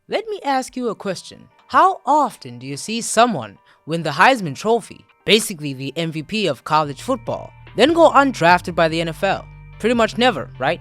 Let me ask you a question. How often do you see someone win the Heisman Trophy, basically the MVP of college football, then go undrafted by the NFL? Pretty much never, right?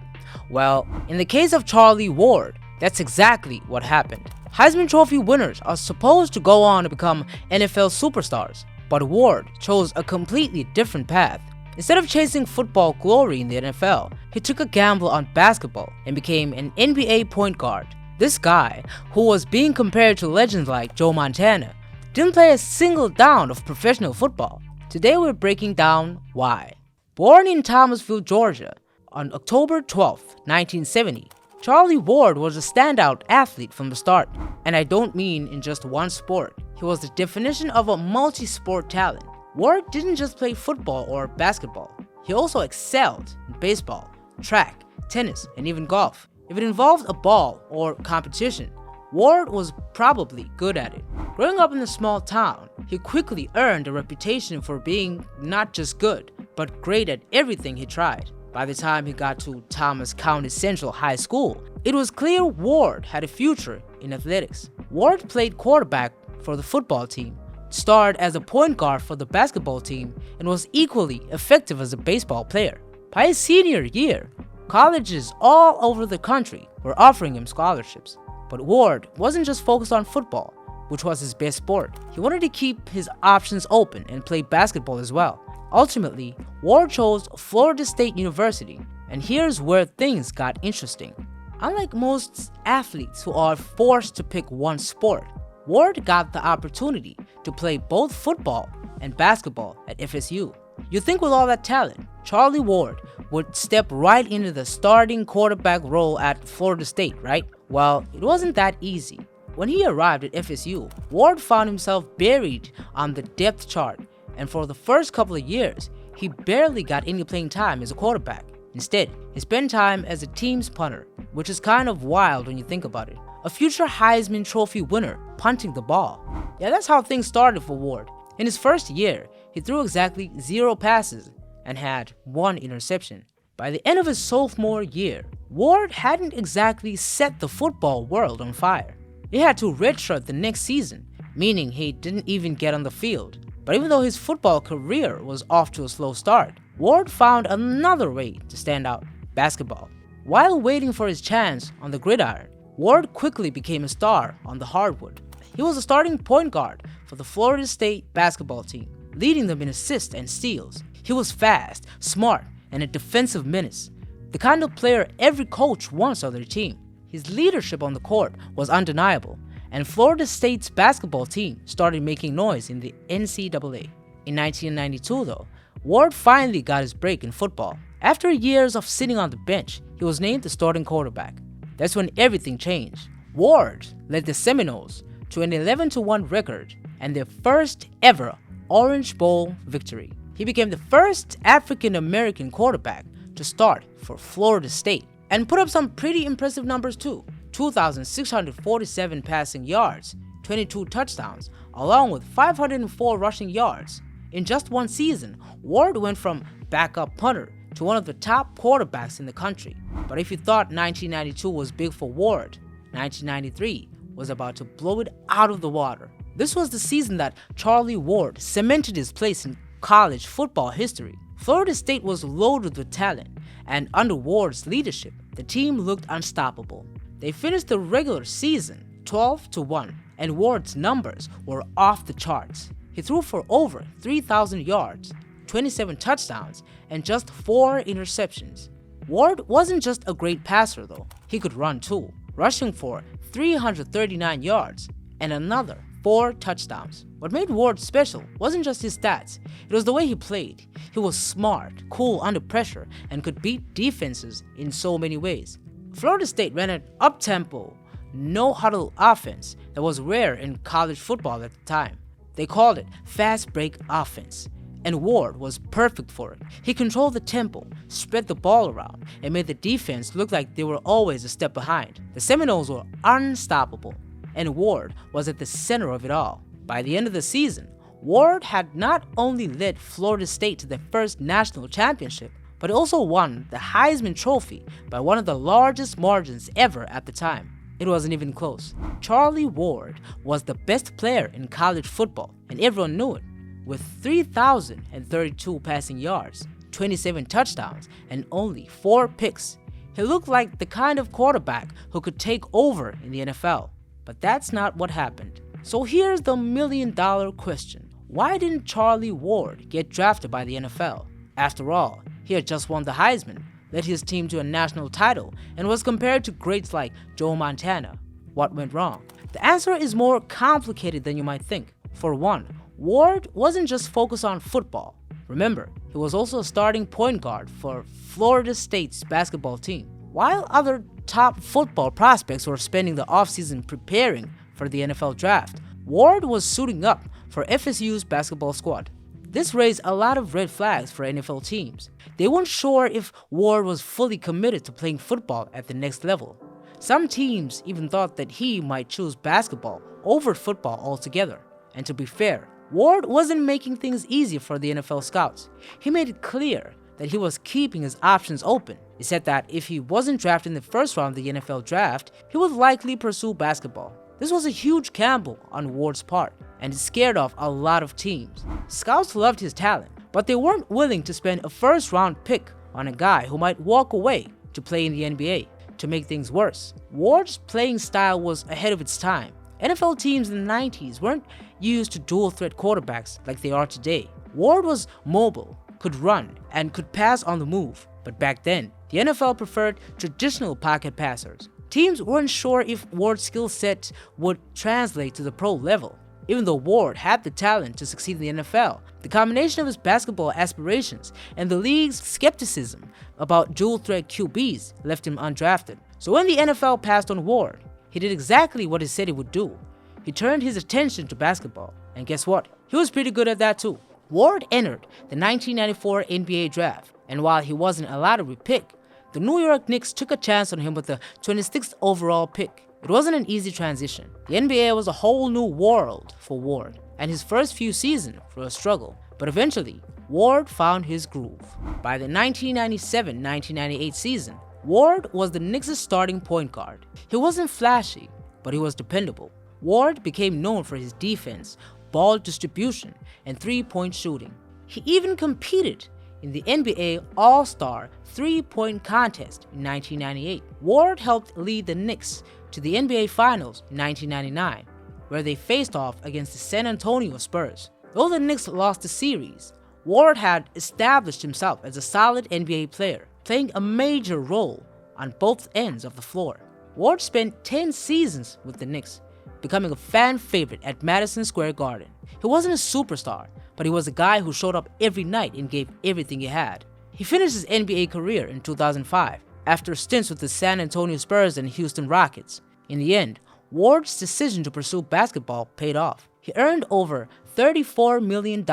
Well, in the case of Charlie Ward, that's exactly what happened. Heisman Trophy winners are supposed to go on to become NFL superstars, but Ward chose a completely different path. Instead of chasing football glory in the NFL, he took a gamble on basketball and became an NBA point guard. This guy, who was being compared to legends like Joe Montana, didn't play a single down of professional football. Today we're breaking down why. Born in Thomasville, Georgia, on October 12, 1970, Charlie Ward was a standout athlete from the start. And I don't mean in just one sport. He was the definition of a multi-sport talent. Ward didn't just play football or basketball. He also excelled in baseball, track, tennis, and even golf. If it involved a ball or competition, Ward was probably good at it. Growing up in a small town, he quickly earned a reputation for being not just good, but great at everything he tried. By the time he got to Thomas County Central High School, it was clear Ward had a future in athletics. Ward played quarterback for the football team, starred as a point guard for the basketball team, and was equally effective as a baseball player. By his senior year, colleges all over the country were offering him scholarships. But Ward wasn't just focused on football, which was his best sport. He wanted to keep his options open and play basketball as well. Ultimately, Ward chose Florida State University, and here's where things got interesting. Unlike most athletes who are forced to pick one sport, Ward got the opportunity to play both football and basketball at FSU. You think with all that talent, Charlie Ward would step right into the starting quarterback role at Florida State, right? Well, it wasn't that easy. When he arrived at FSU, Ward found himself buried on the depth chart, and for the first couple of years, he barely got any playing time as a quarterback. Instead, he spent time as a team's punter, which is kind of wild when you think about it. A future Heisman Trophy winner punting the ball. Yeah, that's how things started for Ward. In his first year, he threw exactly 0 passes and had 1 interception. By the end of his sophomore year, Ward hadn't exactly set the football world on fire. He had to redshirt the next season, meaning he didn't even get on the field. But even though his football career was off to a slow start, Ward found another way to stand out: basketball. While waiting for his chance on the gridiron, Ward quickly became a star on the hardwood. He was a starting point guard for the Florida State basketball team, leading them in assists and steals. He was fast, smart, and a defensive menace, the kind of player every coach wants on their team. His leadership on the court was undeniable, and Florida State's basketball team started making noise in the NCAA. In 1992 though, Ward finally got his break in football. After years of sitting on the bench, he was named the starting quarterback. That's when everything changed. Ward led the Seminoles to an 11-1 record and their first ever Orange Bowl victory. He became the first African American quarterback to start for Florida State and put up some pretty impressive numbers too. 2,647 passing yards, 22 touchdowns, along with 504 rushing yards. In just one season, Ward went from backup punter to one of the top quarterbacks in the country. But if you thought 1992 was big for Ward, 1993 was about to blow it out of the water. This was the season that Charlie Ward cemented his place in college football history. Florida State was loaded with talent, and under Ward's leadership, the team looked unstoppable. They finished the regular season 12-1, and Ward's numbers were off the charts. He threw for over 3,000 yards, 27 touchdowns, and just 4 interceptions. Ward wasn't just a great passer though, he could run too, rushing for 339 yards and another 4 touchdowns. What made Ward special wasn't just his stats, it was the way he played. He was smart, cool under pressure, and could beat defenses in so many ways. Florida State ran an up-tempo, no-huddle offense that was rare in college football at the time. They called it fast break offense, and Ward was perfect for it. He controlled the tempo, spread the ball around, and made the defense look like they were always a step behind. The Seminoles were unstoppable, and Ward was at the center of it all. By the end of the season, Ward had not only led Florida State to their first national championship, but also won the Heisman Trophy by one of the largest margins ever at the time. It wasn't even close. Charlie Ward was the best player in college football, and everyone knew it. With 3,032 passing yards, 27 touchdowns, and only 4 picks, he looked like the kind of quarterback who could take over in the NFL. But that's not what happened. So here's the million-dollar question. Why didn't Charlie Ward get drafted by the NFL? After all, he had just won the Heisman, led his team to a national title, and was compared to greats like Joe Montana. What went wrong? The answer is more complicated than you might think. For one, Ward wasn't just focused on football. Remember, he was also a starting point guard for Florida State's basketball team. While other top football prospects were spending the offseason preparing for the NFL draft, Ward was suiting up for FSU's basketball squad. This raised a lot of red flags for NFL teams. They weren't sure if Ward was fully committed to playing football at the next level. Some teams even thought that he might choose basketball over football altogether. And to be fair, Ward wasn't making things easy for the NFL scouts. He made it clear that he was keeping his options open. He said that if he wasn't drafted in the first round of the NFL draft, he would likely pursue basketball. This was a huge gamble on Ward's part, and it scared off a lot of teams. Scouts loved his talent, but they weren't willing to spend a first-round pick on a guy who might walk away to play in the NBA. To make things worse, Ward's playing style was ahead of its time. NFL teams in the 90s weren't used to dual-threat quarterbacks like they are today. Ward was mobile, could run, and could pass on the move. But back then, the NFL preferred traditional pocket passers. Teams weren't sure if Ward's skill set would translate to the pro level. Even though Ward had the talent to succeed in the NFL, the combination of his basketball aspirations and the league's skepticism about dual-threat QBs left him undrafted. So when the NFL passed on Ward, he did exactly what he said he would do. He turned his attention to basketball, and guess what? He was pretty good at that too. Ward entered the 1994 NBA draft, and while he wasn't allowed to repick, the New York Knicks took a chance on him with the 26th overall pick. It wasn't an easy transition. The NBA was a whole new world for Ward, and his first few seasons were a struggle. But eventually, Ward found his groove. By the 1997-1998 season, Ward was the Knicks' starting point guard. He wasn't flashy, but he was dependable. Ward became known for his defense, ball distribution, and three-point shooting. He even competed in the NBA All-Star three-point contest in 1998. Ward helped lead the Knicks to the NBA Finals in 1999, where they faced off against the San Antonio Spurs. Though the Knicks lost the series, Ward had established himself as a solid NBA player, playing a major role on both ends of the floor. Ward spent 10 seasons with the Knicks, becoming a fan favorite at Madison Square Garden. He wasn't a superstar, but he was a guy who showed up every night and gave everything he had. He finished his NBA career in 2005, after stints with the San Antonio Spurs and Houston Rockets. In the end, Ward's decision to pursue basketball paid off. He earned over $34 million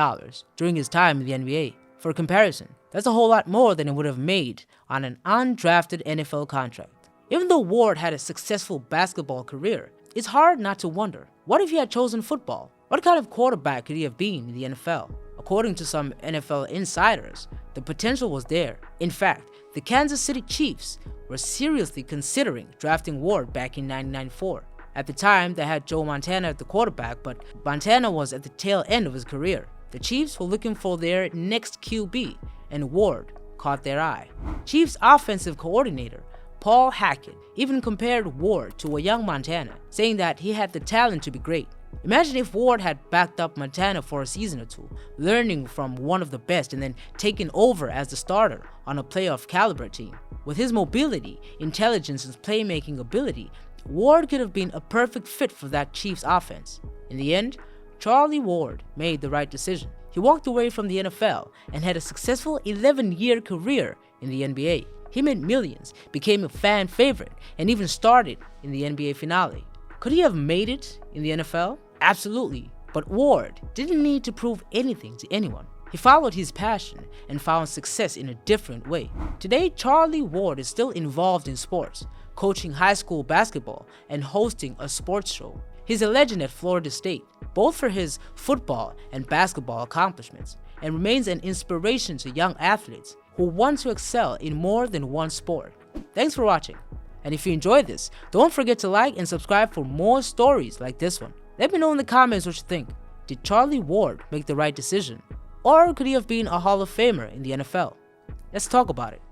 during his time in the NBA. For comparison, that's a whole lot more than he would have made on an undrafted NFL contract. Even though Ward had a successful basketball career, it's hard not to wonder, what if he had chosen football? What kind of quarterback could he have been in the NFL? According to some NFL insiders, the potential was there. In fact, the Kansas City Chiefs were seriously considering drafting Ward back in 1994. At the time, they had Joe Montana at the quarterback, but Montana was at the tail end of his career. The Chiefs were looking for their next QB, and Ward caught their eye. Chiefs offensive coordinator Paul Hackett even compared Ward to a young Montana, saying that he had the talent to be great. Imagine if Ward had backed up Montana for a season or two, learning from one of the best and then taking over as the starter on a playoff caliber team. With his mobility, intelligence, and playmaking ability, Ward could have been a perfect fit for that Chiefs offense. In the end, Charlie Ward made the right decision. He walked away from the NFL and had a successful 11-year career in the NBA. He made millions, became a fan favorite, and even started in the NBA finale. Could he have made it in the NFL? Absolutely, but Ward didn't need to prove anything to anyone. He followed his passion and found success in a different way. Today, Charlie Ward is still involved in sports, coaching high school basketball and hosting a sports show. He's a legend at Florida State, both for his football and basketball accomplishments, and remains an inspiration to young athletes who want to excel in more than one sport. Thanks for watching. And if you enjoyed this, don't forget to like and subscribe for more stories like this one. Let me know in the comments what you think. Did Charlie Ward make the right decision? Or could he have been a Hall of Famer in the NFL? Let's talk about it.